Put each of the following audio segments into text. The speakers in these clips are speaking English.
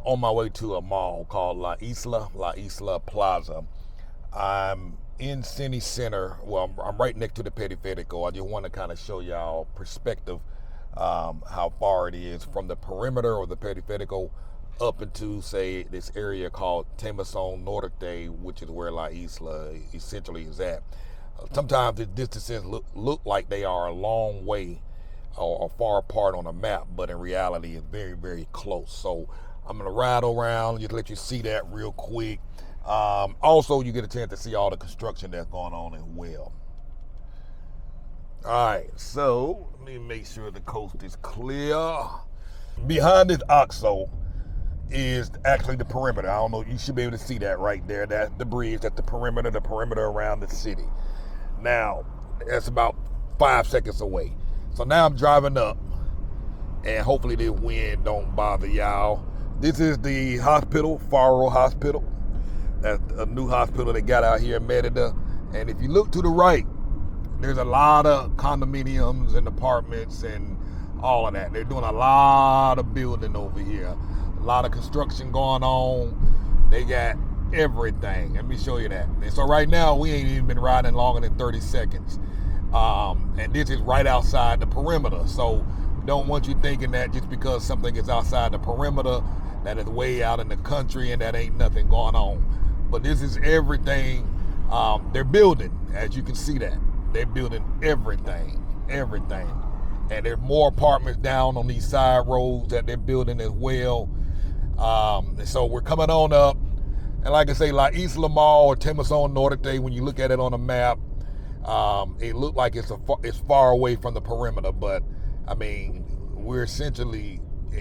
on my way to a mall called La Isla Plaza. I'm in City Center. Well, I'm right next to the periferico. I just want to kind of show y'all perspective, how far it is from the perimeter or the periferico up into, say, this area called Temozon Norte, which is where La Isla essentially is at. Sometimes the distances look like they are a long way or far apart on a map, but in reality it's very, very close. So I'm gonna ride around, just let you see that real quick. Also, you get a chance to see all the construction that's going on as well. All right, so let me make sure the coast is clear. Behind this OXO is actually the perimeter. I don't know, you should be able to see that right there. That's the bridge, that's the perimeter around the city. Now, that's about 5 seconds away. So now I'm driving up, and hopefully the wind don't bother y'all. This is the hospital, Faro Hospital. That's a new hospital they got out here in Merida. And if you look to the right, there's a lot of condominiums and apartments and all of that. They're doing a lot of building over here. A lot of construction going on. They got everything. Let me show you that. And so right now, we ain't even been riding longer than 30 seconds. And this is right outside the perimeter. So don't want you thinking that just because something is outside the perimeter, that is way out in the country and that ain't nothing going on. But this is everything. They're building, as you can see that. They're building everything. And there's more apartments down on these side roads that they're building as well. So we're coming on up. And like I say, La Isla Mall or Temozon Norte, when you look at it on a map, it looked like it's far away from the perimeter, but I mean, we're essentially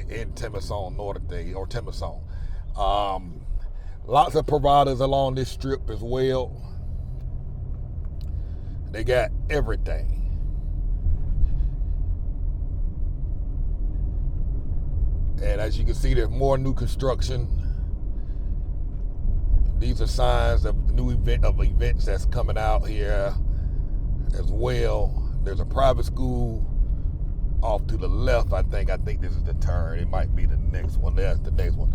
in Temozon Norte or Temozon. Lots of providers along this strip as well. They got everything. And as you can see, there's more new construction. These are signs of events that's coming out here as well. There's a private school off to the left. I think this is the turn. It might be the next one. That's the next one.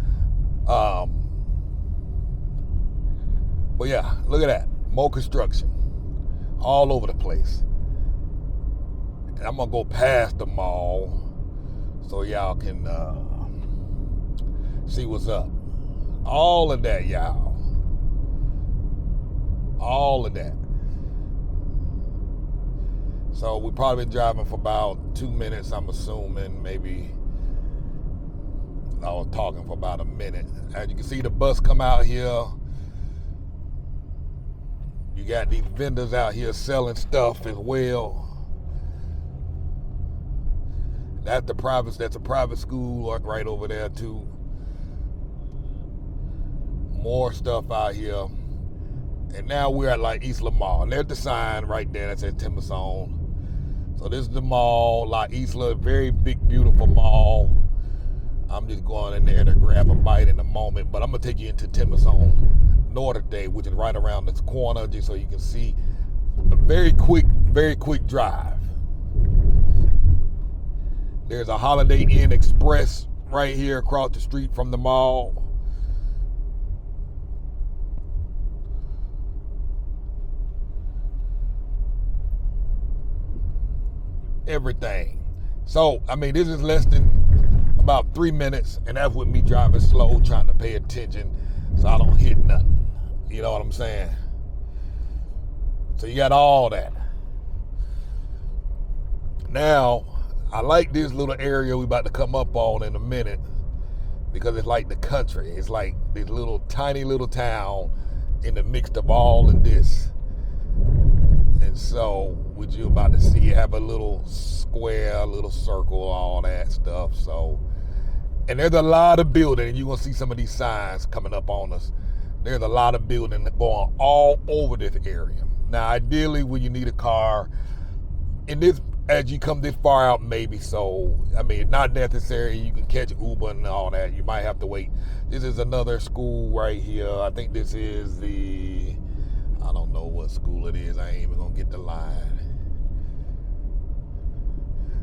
But yeah, look at that. More construction all over the place. And I'm gonna go past the mall so y'all can see what's up. All of that, y'all. All of that. So we've probably been driving for about 2 minutes, I'm assuming. Maybe I was talking for about a minute. As you can see, the bus come out here. You got these vendors out here selling stuff as well. That's a private school right over there too. More stuff out here. And now we're at like Isla Mall. And there's the sign right there that says Temozon. So this is the mall, La Isla, very big, beautiful mall. I'm just going in there to grab a bite in a moment, but I'm gonna take you into Temozon Norte, which is right around this corner, just so you can see a very quick drive. There's a Holiday Inn Express right here across the street from the mall. Everything. So, I mean, this is less than about 3 minutes, and that's with me driving slow, trying to pay attention so I don't hit nothing. You know what I'm saying? So you got all that. Now, I like this little area we about to come up on in a minute because it's like the country. It's like this little tiny little town in the mix of all of this. And so what you're about to see, you have a little square, a little circle, all that stuff. So, and there's a lot of building, and you're gonna see some of these signs coming up on us. There's a lot of building going all over this area. Now, ideally, when you need a car, in this, as you come this far out, maybe so. I mean, not necessary. You can catch Uber and all that. You might have to wait. This is another school right here. I think this is I don't know what school it is. I ain't even gonna get the line.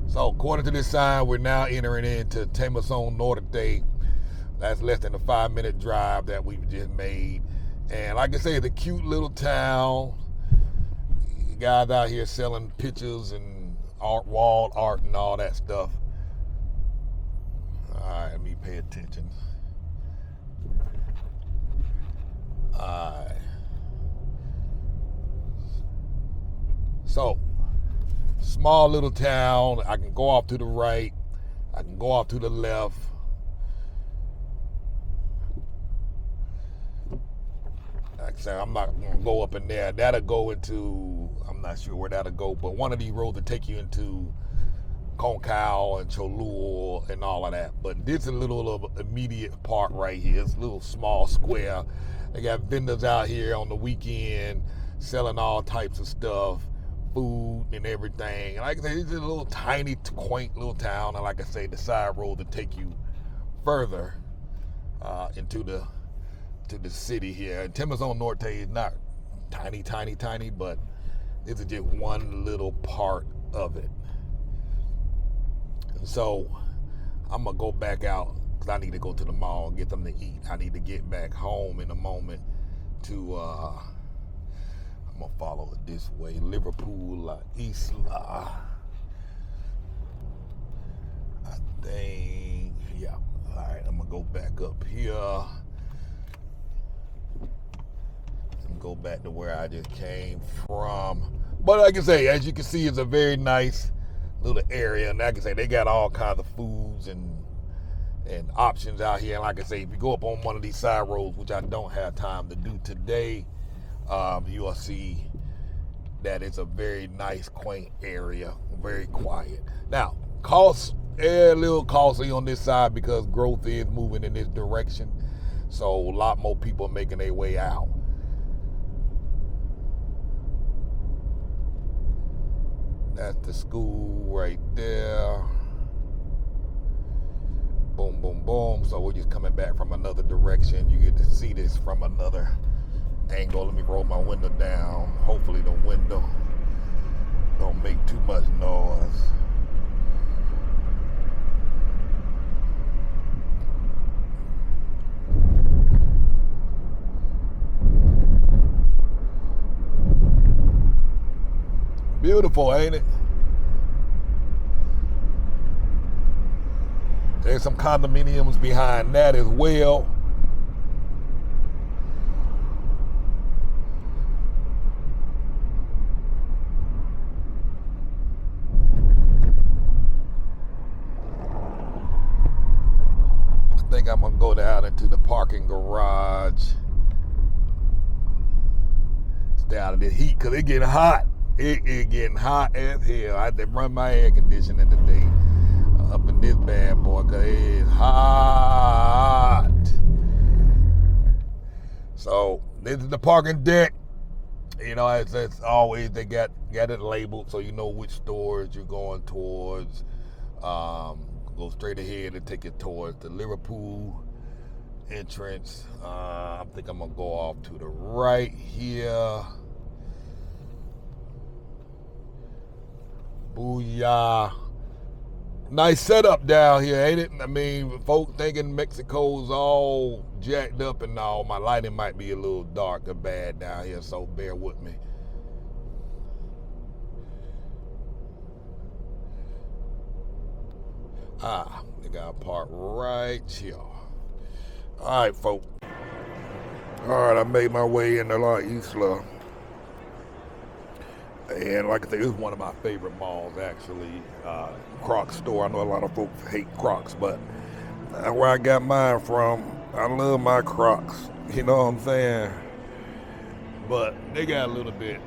So according to this sign, we're now entering into Temozon Norte, That's less than a 5-minute drive that we've just made. And like I say, it's a cute little town. Guys out here selling pictures and art, wall art and all that stuff. All right, let me pay attention. All right. So, small little town. I can go off to the right. I can go off to the left. Like I said, I'm not going to go up in there. That'll go into, I'm not sure where that'll go, but one of these roads will take you into Concal and Cholul and all of that. But this is a little immediate part right here. It's a little small square. They got vendors out here on the weekend selling all types of stuff, food and everything. And like I say, it's a little tiny, quaint little town. And like I say, the side road to take you further into the city here. And Temozon Norte is not tiny, but this is just one little part of it. And so I'm gonna go back out because I need to go to the mall and get something to eat. I need to get back home in a moment to I'm gonna follow it this way. Liverpool, Isla. I think, yeah. All right, I'm gonna go back up here. Go back to where I just came from. But like I say, as you can see, it's a very nice little area. And like I say, they got all kinds of foods and options out here. And like I say, if you go up on one of these side roads, which I don't have time to do today, you will see that it's a very nice, quaint area, very quiet. Now, costs a little costly on this side because growth is moving in this direction. So a lot more people are making their way out. That's the school right there. Boom, boom, boom. So we're just coming back from another direction. You get to see this from another angle. Let me roll my window down. Hopefully the window don't make too much noise. Beautiful, ain't it? There's some condominiums behind that as well. I think I'm gonna go down into the parking garage. Stay out of this heat because it's getting hot. It is getting hot as hell. I had to run my air conditioning today up in this bad boy because it is hot. So this is the parking deck. You know, as always, they got it labeled so you know which stores you're going towards. Go straight ahead and take it towards the Liverpool entrance. I think I'm gonna go off to the right here. Booyah. Nice setup down here, ain't it? I mean, folks thinking Mexico's all jacked up and all. My lighting might be a little dark or bad down here, so bear with me. They got a park right here. All right, folks. All right, I made my way into Isla. And like I say, this is one of my favorite malls, actually. Crocs store. I know a lot of folks hate Crocs, but that's where I got mine from. I love my Crocs. You know what I'm saying? But they got a little bit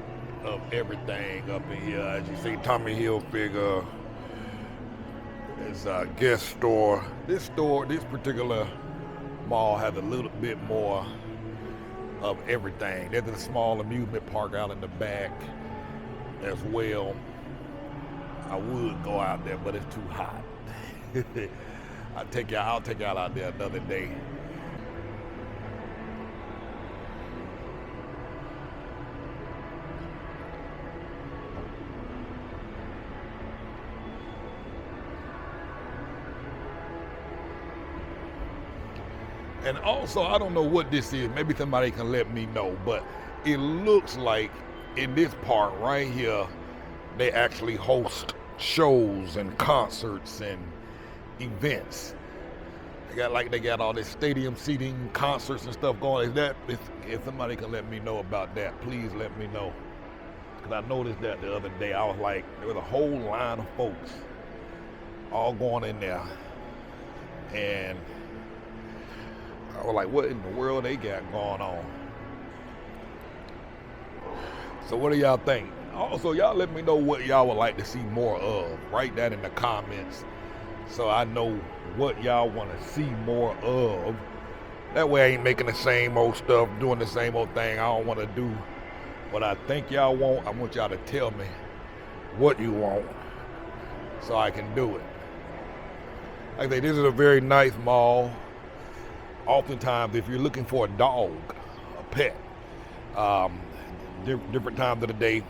of everything up in here. As you see, Tommy Hilfiger. It's a Guest store. This particular mall has a little bit more of everything. There's a small amusement park out in the back as well. I would go out there, but it's too hot. I'll take y'all out there another day. And also, I don't know what this is. Maybe somebody can let me know. But it looks like in this part right here, they actually host shows and concerts and events. They got all this stadium seating, concerts and stuff going. If somebody can let me know about that, please let me know. Because I noticed that the other day. I was like, there was a whole line of folks all going in there. And I was like, what in the world they got going on? So what do y'all think? Also, y'all let me know what y'all would like to see more of. Write that in the comments so I know what y'all want to see more of. That way I ain't making the same old stuff, doing the same old thing. I don't want to do what I think y'all want. I want y'all to tell me what you want so I can do it. Like I say, this is a very nice mall. Oftentimes, if you're looking for a dog, a pet, different times of the day,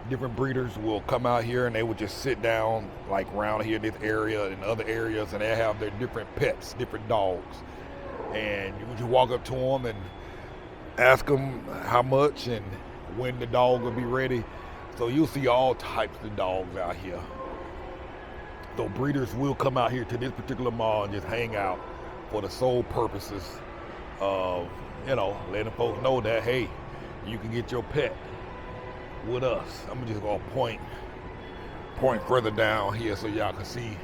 different breeders will come out here and they will just sit down like around here in this area and other areas, and they have their different pets, different dogs. And you can just walk up to them and ask them how much and when the dog will be ready. So you'll see all types of dogs out here. So breeders will come out here to this particular mall and just hang out for the sole purposes of, letting folks know that, hey, you can get your pet with us. I'm just gonna point further down here so y'all can see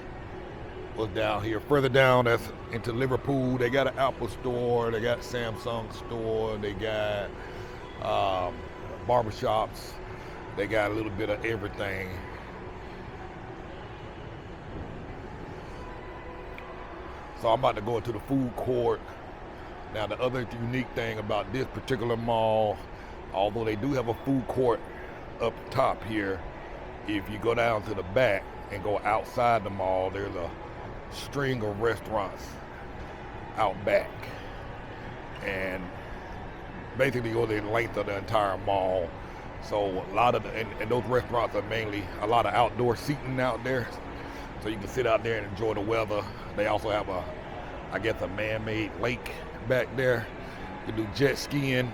what's down here. Further down, that's into Liverpool. They got an Apple store, they got a Samsung store, they got barbershops, they got a little bit of everything. So I'm about to go into the food court. Now the other unique thing about this particular mall, although they do have a food court up top here, if you go down to the back and go outside the mall, there's a string of restaurants out back. And basically go the length of the entire mall. So a lot of and those restaurants are mainly a lot of outdoor seating out there. So you can sit out there and enjoy the weather. They also have a man-made lake back there. You can do jet skiing.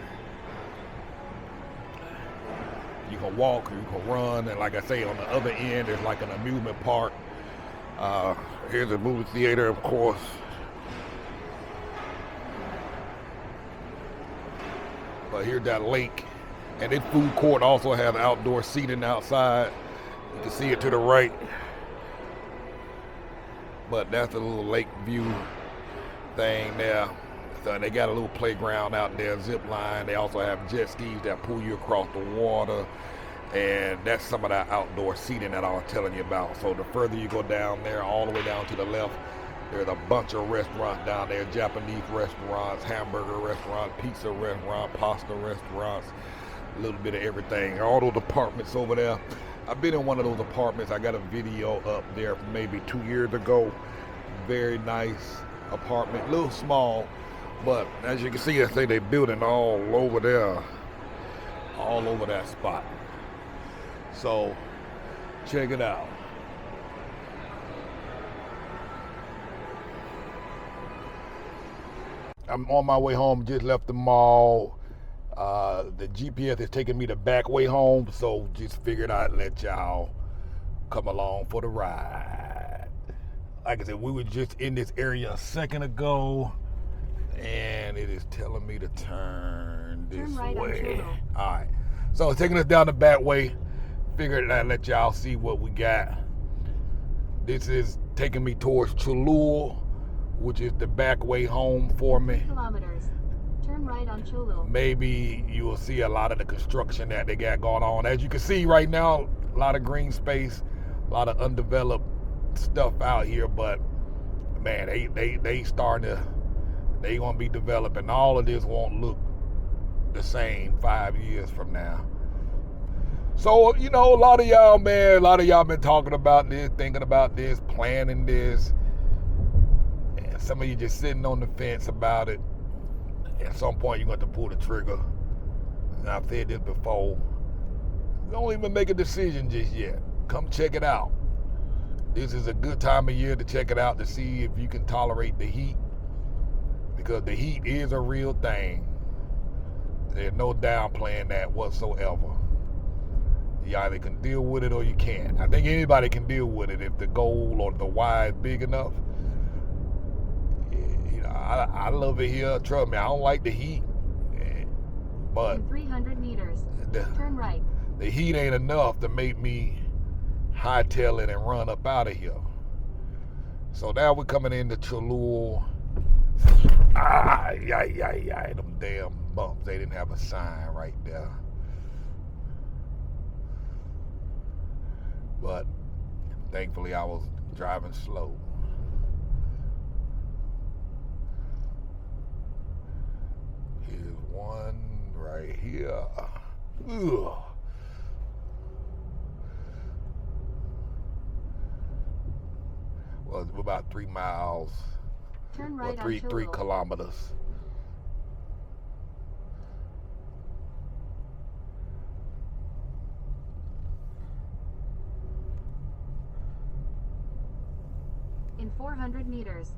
You can walk, you can run, and like I say, on the other end, there's like an amusement park. Here's a movie theater, of course. But here's that lake. And this food court also has outdoor seating outside. You can see it to the right. But that's a little lake view thing there. So they got a little playground out there, zip line. They also have jet skis that pull you across the water. And that's some of that outdoor seating that I was telling you about. So the further you go down there, all the way down to the left, there's a bunch of restaurants down there, Japanese restaurants, hamburger restaurants, pizza restaurants, pasta restaurants, a little bit of everything. All those apartments over there. I've been in one of those apartments. I got a video up there from maybe 2 years ago. Very nice apartment, a little small, but as you can see, I say they're building all over there, all over that spot. So check it out. I'm on my way home, just left the mall. The GPS is taking me the back way home, so just figured I'd let y'all come along for the ride. Like I said, we were just in this area a second ago, and it is telling me to turn this way. All right, so it's taking us down the back way. Figured I'd let y'all see what we got. This is taking me towards Cholul, which is the back way home for me. 2 kilometers. Turn right on Cholul. Maybe you will see a lot of the construction that they got going on. As you can see right now, a lot of green space, a lot of undeveloped stuff out here, but man, they starting to, they gonna be developing. All of this won't look the same 5 years from now. So, a lot of y'all been talking about this, thinking about this, planning this, and some of you just sitting on the fence about it. At some point, you're going to pull the trigger. And I've said this before. Don't even make a decision just yet. Come check it out. This is a good time of year to check it out to see if you can tolerate the heat. because the heat is a real thing. There's no downplaying that whatsoever. You either can deal with it or you can't. I think anybody can deal with it if the goal or the why is big enough. You know, I love it here. Trust me, I don't like the heat, but In 300 meters, turn right. the heat ain't enough to make me hightail it and run up out of here. So now we're coming into Cholul. Them damn bumps. They didn't have a sign right there. But thankfully I was driving slow. Here's one right here. Ugh. Well, it's about 3 miles. Turn right Or on 3 Cholul. kilometers. In 400 meters,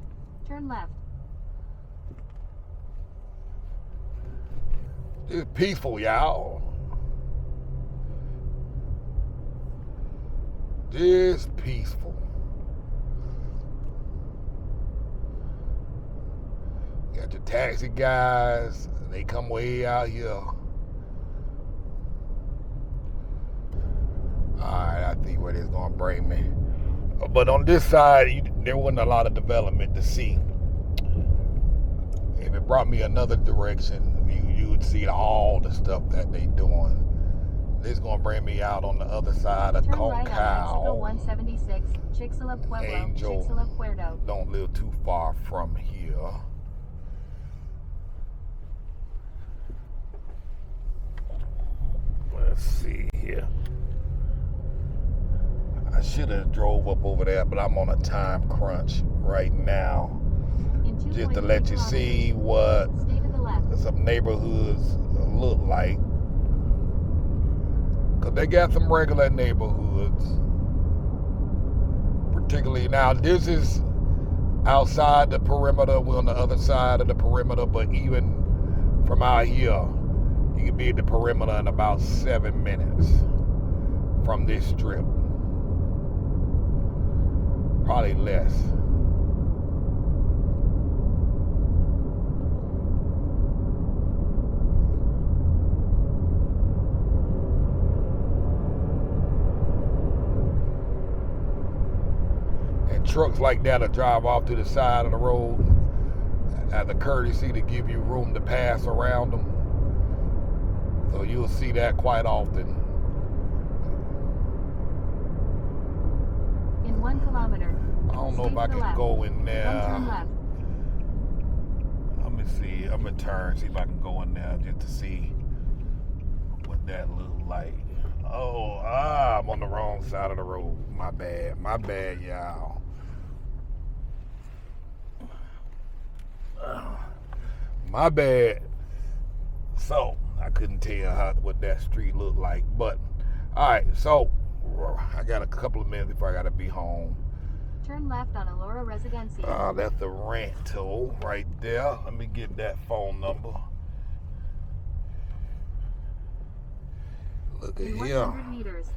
turn left. It's peaceful, y'all. Just peaceful. Got your taxi guys. They come way out here. Alright, I think where this gonna bring me. But on this side, there wasn't a lot of development to see. If it brought me another direction, you would see all the stuff that they doing. This is gonna bring me out on the other side of Turn right on Mexico Concal. 176, Chixala Pueblo, Angel. Chixala Puerto. Don't live too far from here. Let's see here. I should have drove up over there, but I'm on a time crunch right now. In Just to 2.3 let you see what Stay to the left. some neighborhoods look like. Because they got some regular neighborhoods. Particularly now, this is outside the perimeter. We're on the other side of the perimeter, but even from out here, you can be at the perimeter in about 7 minutes from this strip. Probably less. And trucks like that will drive off to the side of the road as a courtesy to give you room to pass around them. So you'll see that quite often. In 1 kilometer. I don't know Stay if I to the can left. go in Then turn there. left. Let me see. I'm gonna turn, see if I can go in there just to see what that looks like. Oh, I'm on the wrong side of the road. My bad, y'all. My bad. So I couldn't tell what that street looked like, but all right. So I got a couple of minutes before I gotta be home. Turn left on Alora Residencia. That's the rental right there. Let me get that phone number. Look at In here. 100 meters,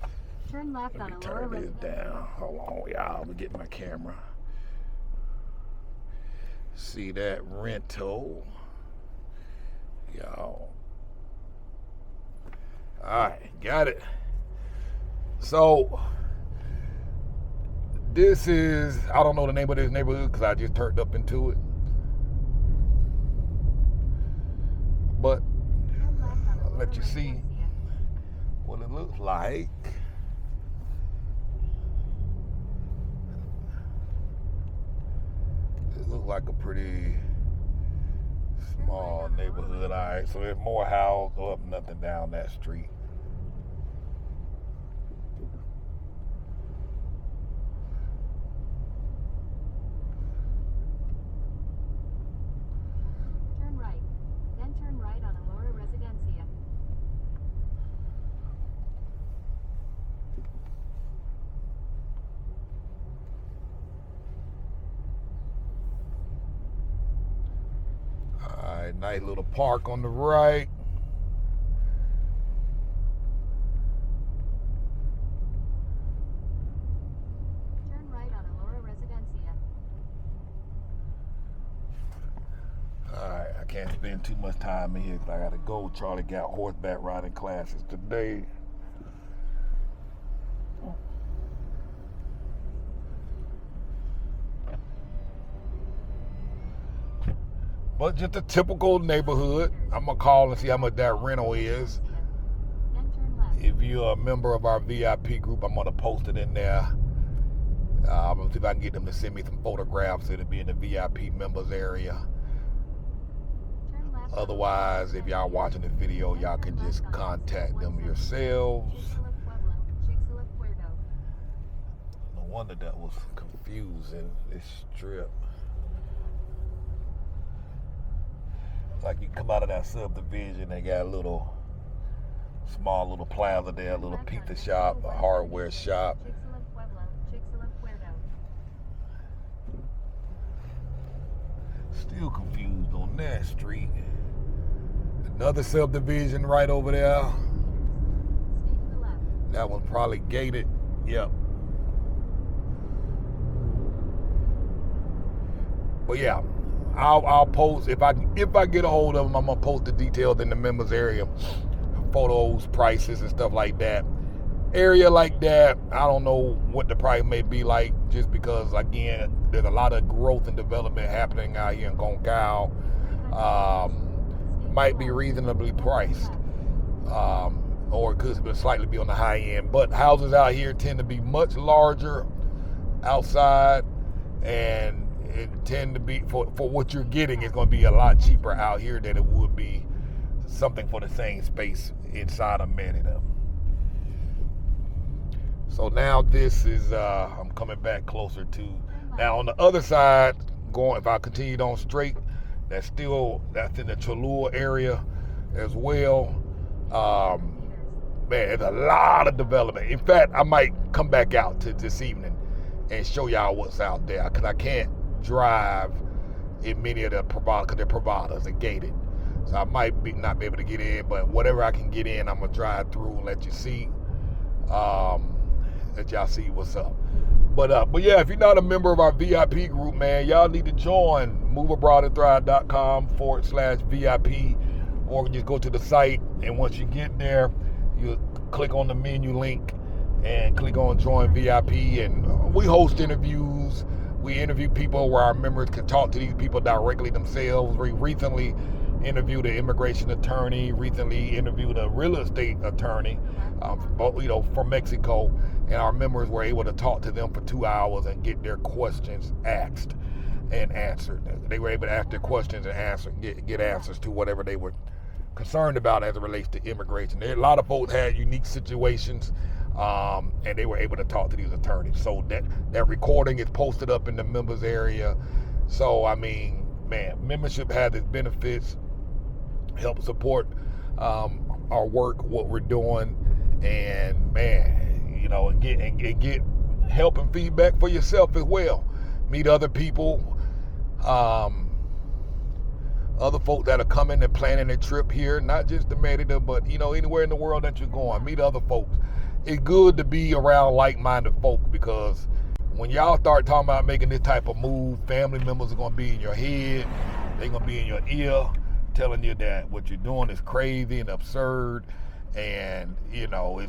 turn left Let on me Alora turn this Residencia. down. Hold on, y'all. Let me get my camera. See that rental. Y'all. Alright, got it. So this is, I don't know the name of this neighborhood because I just turned up into it. But Turn left on I'll Alora let you see Residencia. what it looks like. It looks like a pretty small neighborhood. All right, so there's more houses up, nothing down that street. Turn right. Then turn right on Alora Residencia. Nice little park on the right. Turn right on Alora Residencia. Alright, I can't spend too much time in here because I gotta go. Charlie got horseback riding classes today. But just a typical neighborhood. I'm gonna call and see how much that rental is. Then turn left. If you're a member of our VIP group, I'm gonna post it in there. I'm gonna see if I can get them to send me some photographs. It'll be in the VIP members area. Turn left. Otherwise, if y'all watching this video, y'all can just contact them yourselves. Chicxulub Puerto. No wonder that was confusing, this strip. Like you come out of that subdivision, they got a little, small little plaza there, a little pizza shop, a hardware shop. Chicxulub Puerto. Still confused on that street. Another subdivision right over there. Stay to the left. That one's probably gated. Yep. But yeah, I'll post if I get a hold of them. I'm gonna post the details in the members area, photos, prices, and stuff like that. Area like that, I don't know what the price may be like, just because again, there's a lot of growth and development happening out here in Concal. Might be reasonably priced, or it could slightly be on the high end. But houses out here tend to be much larger outside, and it tend to be for what you're getting is going to be a lot cheaper out here than it would be something for the same space inside of Merida. So now this is I'm coming back closer to now on the other side. Going if I continued on straight, that's in the Cholul area as well. Man, there's a lot of development. In fact, I might come back out to this evening and show y'all what's out there, because I can't drive in many of the providers because they're providers and gated. So I might not be able to get in, but whatever I can get in, I'm gonna drive through and let you see, let y'all see what's up. But yeah, if you're not a member of our VIP group, man, y'all need to join moveabroadandthrive.com/VIP, or just go to the site, and once you get there, you click on the menu link and click on join VIP, and we host interviews. We interview people where our members can talk to these people directly themselves. We recently interviewed an immigration attorney, recently interviewed a real estate attorney, from Mexico, and our members were able to talk to them for 2 hours and get their questions asked and answered. They were able to ask their questions and get answers to whatever they were concerned about as it relates to immigration. A lot of folks had unique situations, and they were able to talk to these attorneys. So that recording is posted up in the members area. So I mean, man, membership has its benefits. Help support our work, what we're doing, and man, and get help and feedback for yourself as well. Meet other people, other folks that are coming and planning a trip here, not just to Merida, but anywhere in the world that you're going. Meet other folks. It's good to be around like-minded folk, because when y'all start talking about making this type of move, family members are going to be in your head. They're going to be in your ear telling you that what you're doing is crazy and absurd, and it'll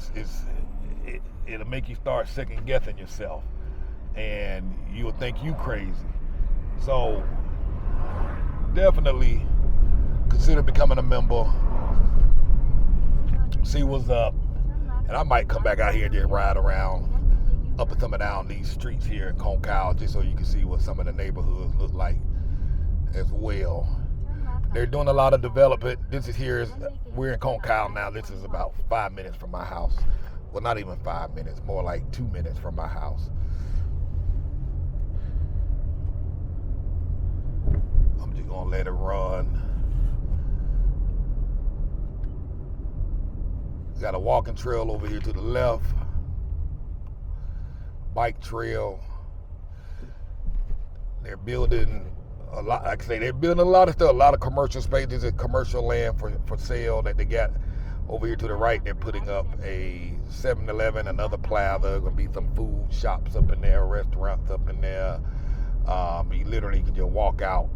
make you start second guessing yourself, and you'll think you crazy. So definitely consider becoming a member, see what's up. And I might come back out here and just ride around up and some and down these streets here in Concal, just so you can see what some of the neighborhoods look like as well. They're doing a lot of development. We're in Concal now. This is about 5 minutes from my house. Well, not even 5 minutes, more like 2 minutes from my house. I'm just gonna let it run. Got a walking trail over here to the left, bike trail. They're building a lot, like I say, they're building a lot of stuff, a lot of commercial spaces and commercial land for sale that they got. Over here to the right, they're putting up a 7-Eleven, another plaza. Gonna be some food shops up in there, restaurants up in there. You literally can just walk out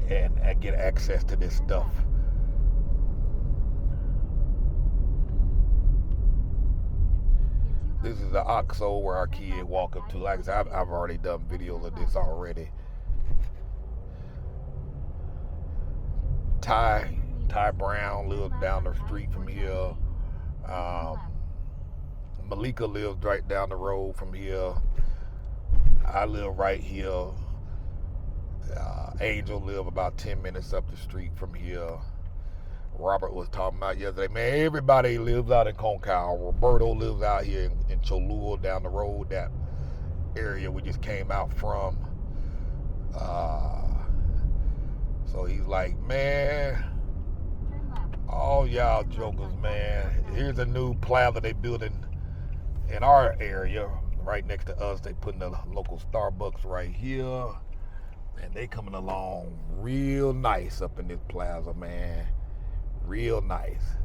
and get access to this stuff. This is the Oxo where our kid walk up to. Like I said, I've already done videos of this already. Ty Brown lives down the street from here. Malika lives right down the road from here. I live right here. Angel live about 10 minutes up the street from here. Robert was talking about yesterday, man, everybody lives out in Concal. Roberto lives out here in Cholul down the road, that area we just came out from. So he's like, man, all y'all jokers, man. Here's a new plaza they building in our area, right next to us. They putting a local Starbucks right here. And they coming along real nice up in this plaza, man. Real nice.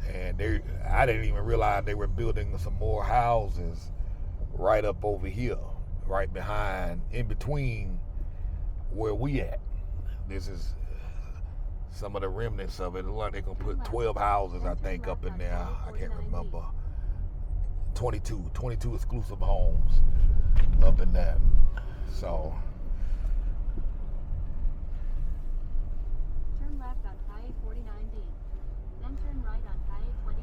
And I didn't even realize they were building some more houses right up over here, right behind, in between where we at. This is some of the remnants of it. It looks like they're gonna put 12 houses, I think, up in there. I can't remember. 22 exclusive homes up in that. So Turn left on Highway 49B. Then turn right on Highway 22.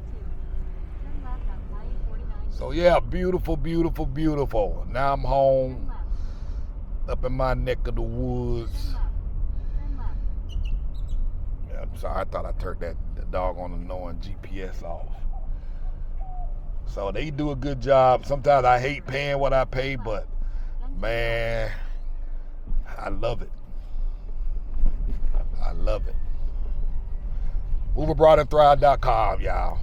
Turn left on Highway 49B. So yeah, beautiful, beautiful, beautiful. Now I'm home, up in my neck of the woods. Turn left. Yeah, I'm sorry, I thought I turned the doggone annoying GPS off. So they do a good job. Sometimes I hate paying what I pay, but man, I love it. I love it. MoveAbroadandThrive.com, y'all.